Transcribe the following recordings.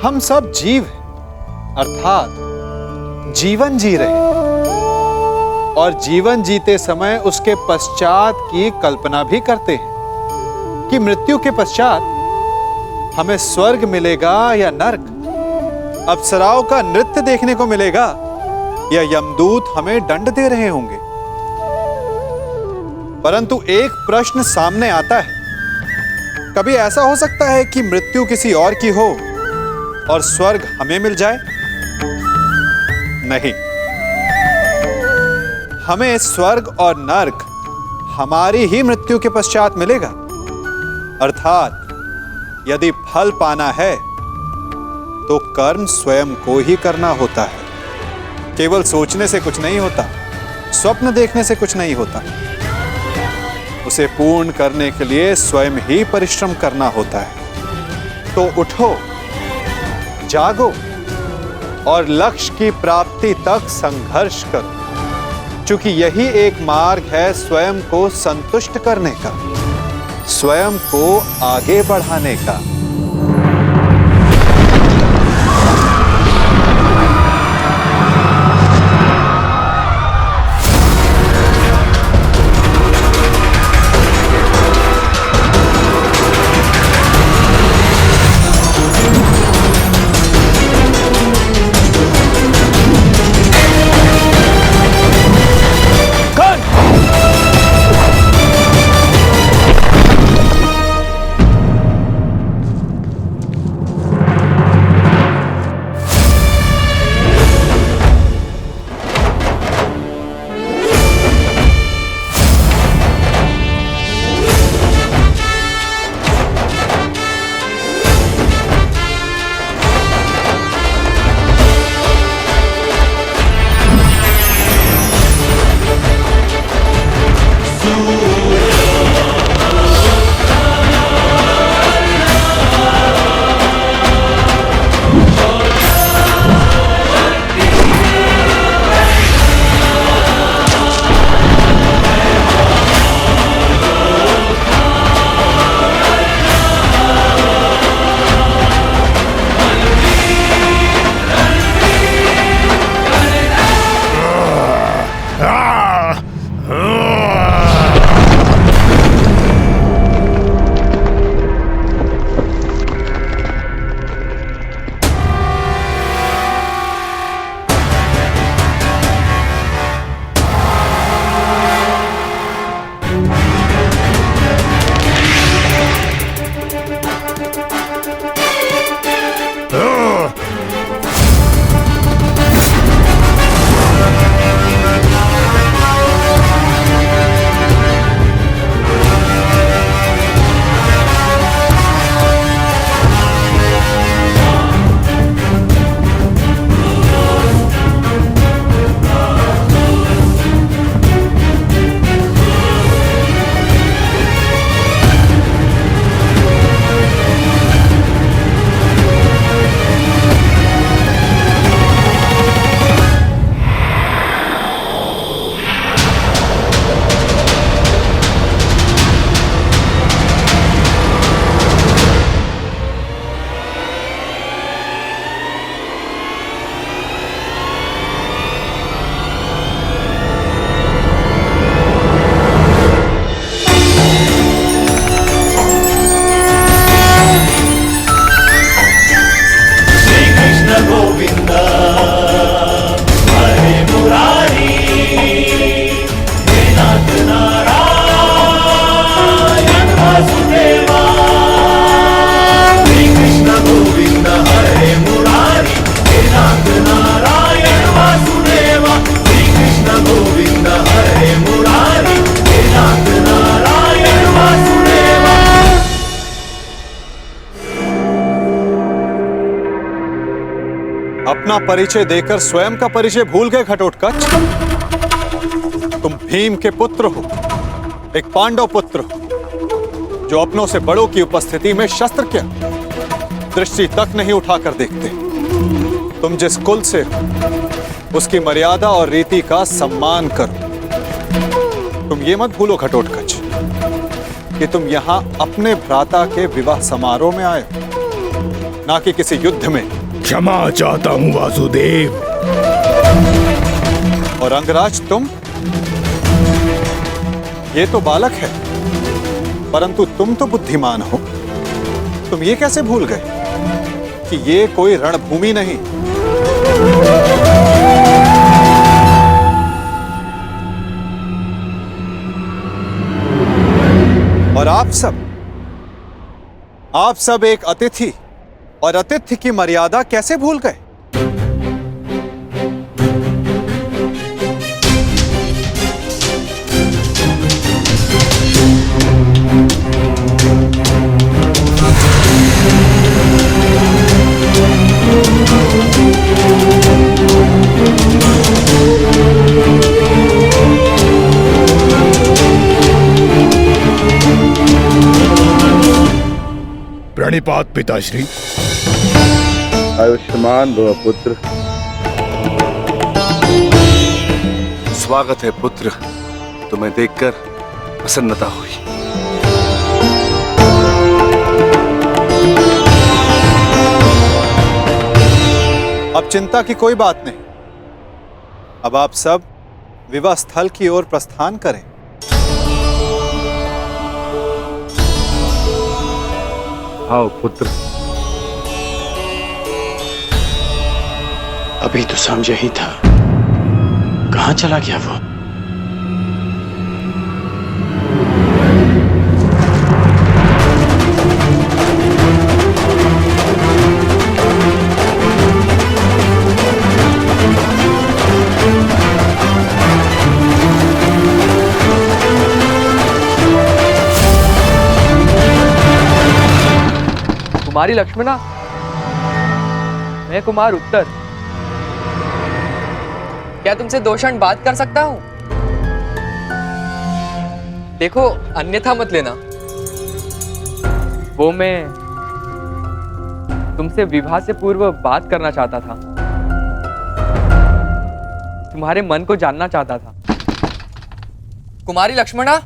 हम सब जीव हैं, अर्थात जीवन जी रहे हैं और जीवन जीते समय उसके पश्चात की कल्पना भी करते हैं कि मृत्यु के पश्चात हमें स्वर्ग मिलेगा या नर्क, अप्सराओं का नृत्य देखने को मिलेगा या यमदूत हमें दंड दे रहे होंगे। परंतु एक प्रश्न सामने आता है, कभी ऐसा हो सकता है कि मृत्यु किसी और की हो और स्वर्ग हमें मिल जाए? नहीं, हमें स्वर्ग और नर्क हमारी ही मृत्यु के पश्चात मिलेगा। अर्थात यदि फल पाना है तो कर्म स्वयं को ही करना होता है। केवल सोचने से कुछ नहीं होता, स्वप्न देखने से कुछ नहीं होता। उसे पूर्ण करने के लिए स्वयं ही परिश्रम करना होता है। तो उठो, जागो और लक्ष्य की प्राप्ति तक संघर्ष करो, क्योंकि यही एक मार्ग है स्वयं को संतुष्ट करने का, स्वयं को आगे बढ़ाने का। अपना परिचय देकर स्वयं का परिचय भूल गए घटोत्कच? तुम भीम के पुत्र हो, एक पांडव पुत्र हो, जो अपनों से बड़ों की उपस्थिति में शस्त्र क्या दृष्टि तक नहीं उठाकर देखते। तुम जिस कुल से हो उसकी मर्यादा और रीति का सम्मान करो। तुम ये मत भूलो घटोत्कच कि तुम यहां अपने भ्राता के विवाह समारोह में आए हो ना कि किसी युद्ध में। क्षमा चाहता हूं वासुदेव। और अंगराज तुम, ये तो बालक है, परंतु तुम तो बुद्धिमान हो। तुम ये कैसे भूल गए कि ये कोई रणभूमि नहीं, और आप सब एक अतिथि और अतिथि की मर्यादा कैसे भूल गए? प्रणिपात पिताश्री। आयुष्मान भव पुत्र। स्वागत है पुत्र, तुम्हें देखकर प्रसन्नता हुई। अब चिंता की कोई बात नहीं। अब आप सब विवाह स्थल की ओर प्रस्थान करें। आओ पुत्र। अभी तो समझा ही था, कहां चला गया वो? कुमारी लक्ष्मणा, मैं कुमार उत्तर। क्या तुमसे दो क्षण बात कर सकता हूं? देखो, अन्यथा मत लेना। वो मैं तुमसे विवाह से पूर्व बात करना चाहता था, तुम्हारे मन को जानना चाहता था। कुमारी लक्ष्मणा,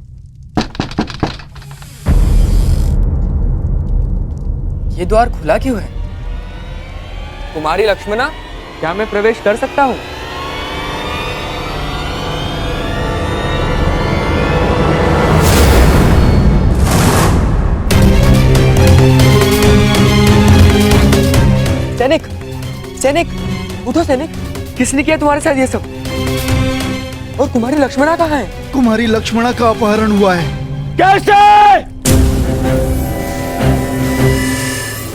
ये द्वार खुला क्यों है? कुमारी लक्ष्मणा, क्या मैं प्रवेश कर सकता हूं? सैनिक, सैनिक, उठो सैनिक। किसने किया तुम्हारे साथ ये सब? और कुमारी लक्ष्मणा कहाँ है? कुमारी लक्ष्मणा का अपहरण हुआ है। कैसे?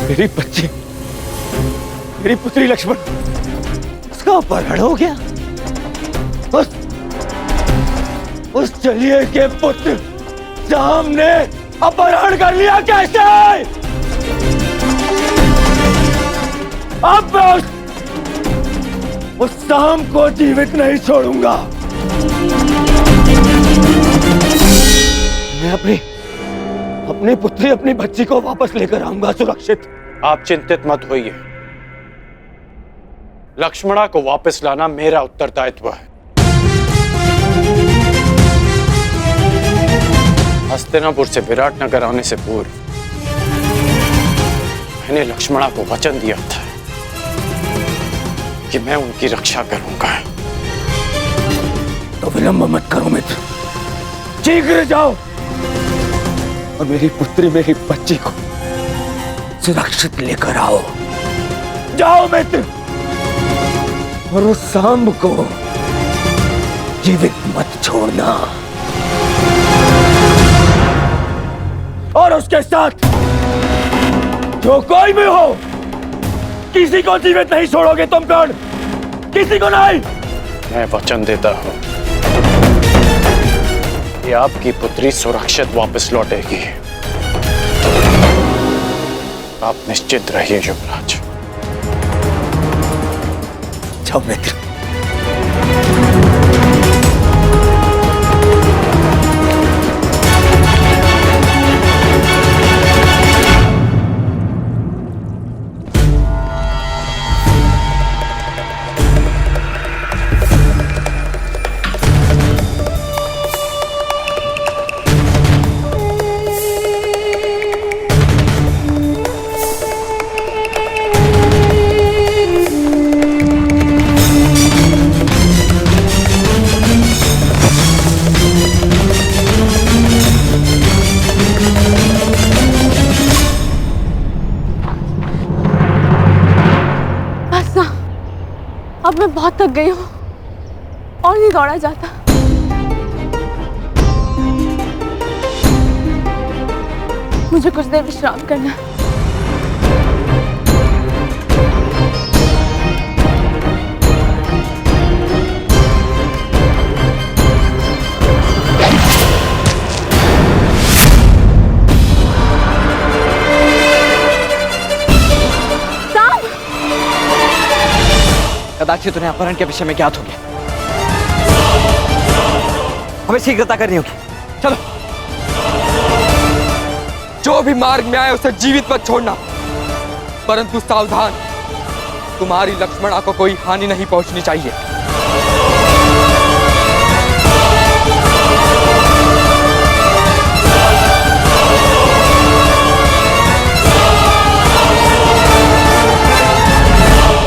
मेरी बच्ची, मेरी पुत्री लक्ष्मण, उसका अपहरण हो गया। उस चलिए के पुत्र शाम ने अपहरण कर लिया। कैसे? अब मैं उस शाम को जीवित नहीं छोड़ूंगा। मैं अपनी पुत्री, अपनी बच्ची को वापस लेकर आऊंगा सुरक्षित। आप चिंतित मत होइए, लक्ष्मणा को वापस लाना मेरा उत्तरदायित्व है। हस्तिनापुर से विराटनगर आने से पूर्व मैंने लक्ष्मणा को वचन दिया था कि मैं उनकी रक्षा करूंगा। तो विलंब मत करो मित्र, शीघ्र जाओ और मेरी पुत्री, मेरी बच्ची को सुरक्षित लेकर आओ। जाओ मित्र, और उस सांब को जीवित मत छोड़ना। और उसके साथ जो कोई भी हो, किसी को जीवित नहीं छोड़ोगे तुम। कौन? किसी को नहीं। मैं वचन देता हूं कि आपकी पुत्री सुरक्षित वापस लौटेगी। आप निश्चित रहिए युवराज। जाओ मित्र। अब मैं बहुत थक गई हूँ और नहीं दौड़ा जाता। मुझे कुछ देर विश्राम करना है। कदाचित उन्हें अपहरण के विषय में ज्ञात हो गया। हमें शीघ्रता करनी होगी। चलो। जो भी मार्ग में आए उसे जीवित मत छोड़ना, परंतु सावधान, तुम्हारी लक्ष्मणा को कोई हानि नहीं पहुंचनी चाहिए।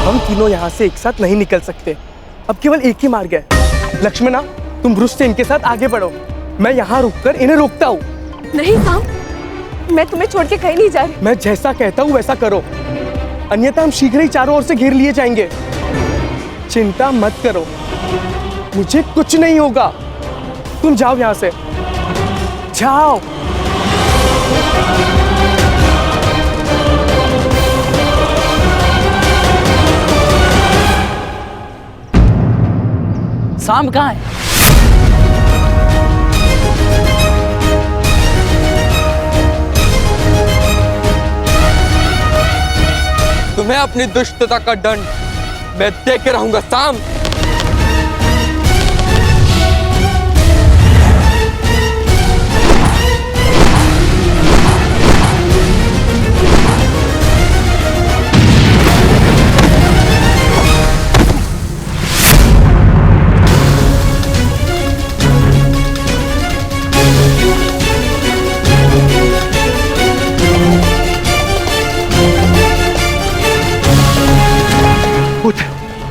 हम तीनों यहाँ से एक साथ नहीं निकल सकते। अब केवल एक ही मार्ग है। लक्ष्मणा, तुम वृक्ष से इनके साथ आगे बढ़ो, मैं यहाँ रुककर इन्हें रोकता हूँ। नहीं साम, मैं तुम्हें छोड़ के कहीं नहीं जा रही। मैं जैसा कहता हूँ वैसा करो, अन्यथा हम शीघ्र ही चारों ओर से घेर लिए जाएंगे। चिंता मत करो, मुझे कुछ नहीं होगा। तुम जाओ यहाँ से, जाओ। साम कहाँ है? तुम्हें अपनी दुष्टता का दंड मैं दे के रहूंगा साम।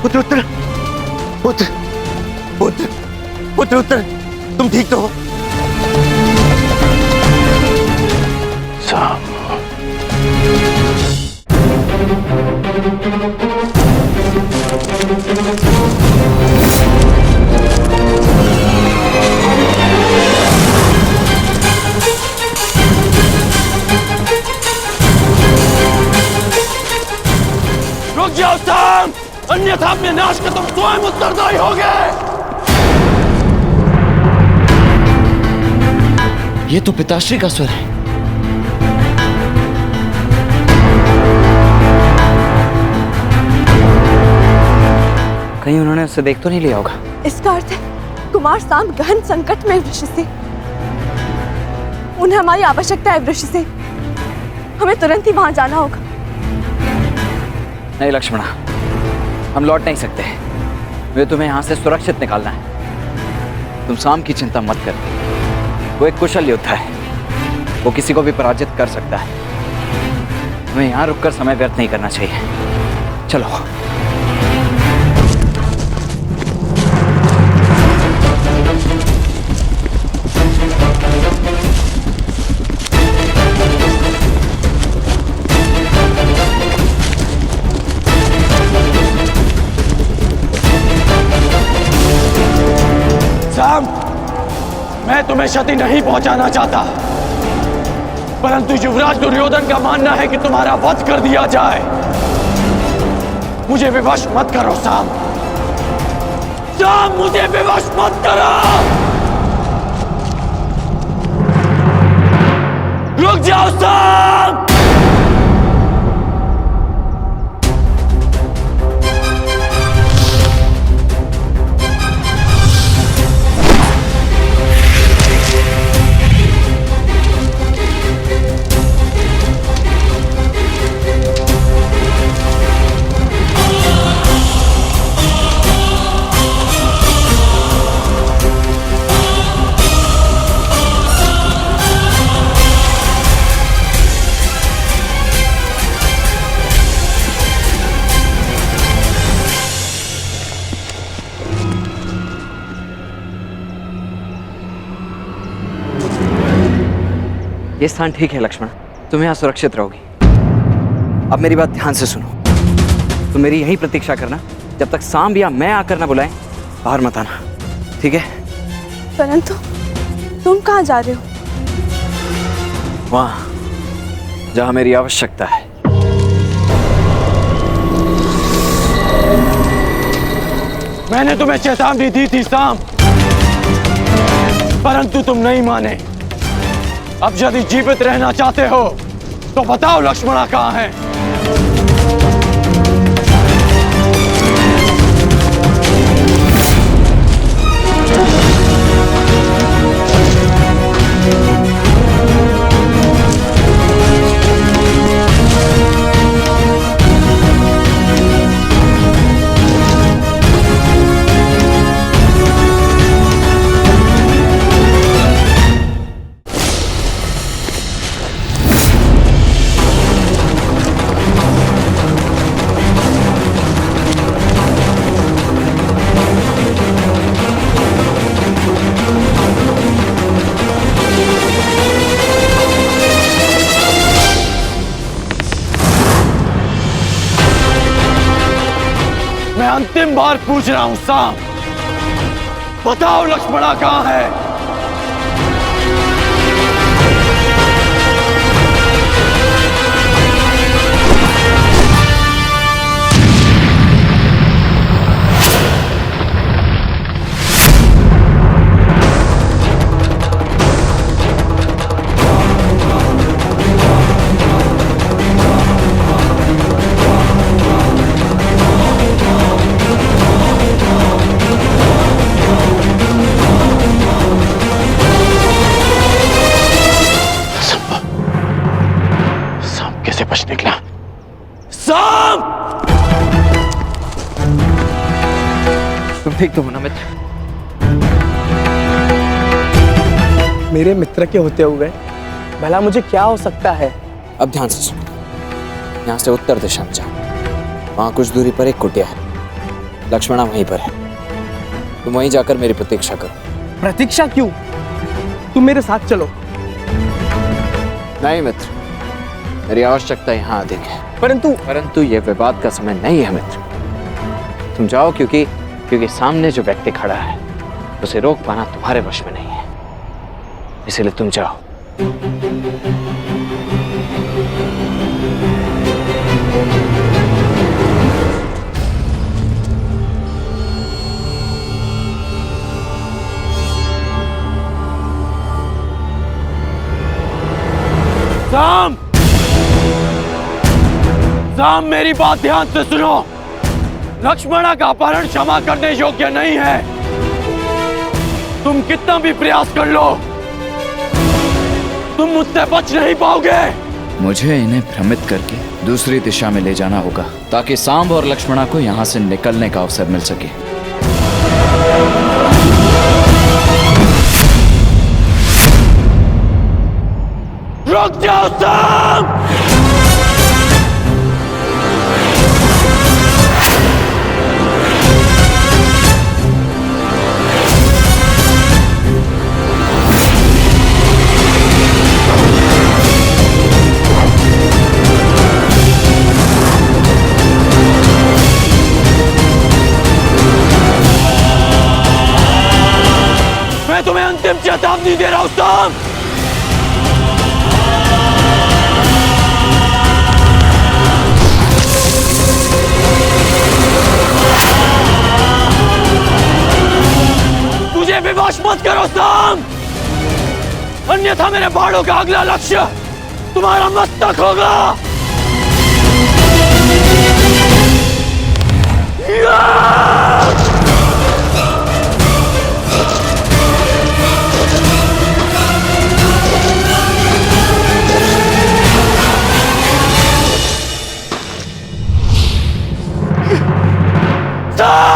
पुत्र उत्तर, पुत्र पुत्र पुत्र उत्तर, तुम ठीक तो हो? साम, रुक जाओ साम, अन्यथा अपने नाश का तुम स्वयं उत्तरदायी होगे। ये तो पिताश्री का स्वर है। कहीं उन्होंने उसे देख तो नहीं लिया होगा। इसका अर्थ है कुमार साम गहन संकट में वृक्ष से। उन्हें हमारी आवश्यकता है वृक्ष से। हमें तुरंत ही वहां जाना होगा। नहीं लक्ष्मणा, हम लौट नहीं सकते। वे तुम्हें यहाँ से सुरक्षित निकालना है। तुम साम की चिंता मत कर। वो एक कुशल योद्धा है, वो किसी को भी पराजित कर सकता है। हमें यहाँ रुककर समय व्यर्थ नहीं करना चाहिए। चलो। साम, मैं तुम्हें क्षति नहीं पहुंचाना चाहता, परंतु युवराज दुर्योधन का मानना है कि तुम्हारा वध कर दिया जाए। मुझे विवश मत करो साम, साम मुझे विवश मत करो। रुक जाओ साम। ये स्थान ठीक है लक्ष्मण, तुम यहाँ सुरक्षित रहोगी। अब मेरी बात ध्यान से सुनो। तुम मेरी यहीं प्रतीक्षा करना, जब तक सांब या मैं आकर ना बुलाएं, बाहर मत आना, ठीक है? परंतु तुम कहाँ जा रहे हो? वहां जहां मेरी आवश्यकता है। मैंने तुम्हें चेतावनी दी थी सांब, परंतु तुम नहीं माने। अब यदि जीवित रहना चाहते हो तो बताओ लक्ष्मणा कहाँ है? मैं अंतिम बार पूछ रहा हूं सांब, बताओ लक्ष्मणा कहाँ है? कैसे बच निकला? सांब! तुम ठीक तो हो ना मित्र? मेरे मित्र के होते हुए भला मुझे क्या हो सकता है? अब ध्यान से सुनो। यहाँ से उत्तर दिशा में जाओ, वहां कुछ दूरी पर एक कुटिया है, लक्ष्मणा वहीं पर है। तुम वहीं जाकर मेरी प्रतीक्षा करो। प्रतीक्षा क्यों? तुम मेरे साथ चलो। नहीं मित्र, मेरी आवश्यकता यहाँ अधिक है। परंतु यह विवाद का समय नहीं है मित्र। तुम जाओ, क्योंकि सामने जो व्यक्ति खड़ा है उसे रोक पाना तुम्हारे वश में नहीं है, इसलिए तुम जाओ। सांब! सांब, मेरी बात ध्यान से सुनो। लक्ष्मणा का अपहरण क्षमा करने योग्य नहीं है। तुम कितना भी प्रयास कर लो, तुम मुझसे बच नहीं पाओगे। मुझे इन्हें भ्रमित करके दूसरी दिशा में ले जाना होगा, ताकि सांब और लक्ष्मणा को यहाँ से निकलने का अवसर मिल सके। रुक जाओ सांब! मैं तुम्हें अंतिम चेतावनी दे रहा हूं सांब! मुझे विवश मत करो सांब, अन्यथा मेरे बाणों का अगला लक्ष्य तुम्हारा मस्तक होगा। सांब!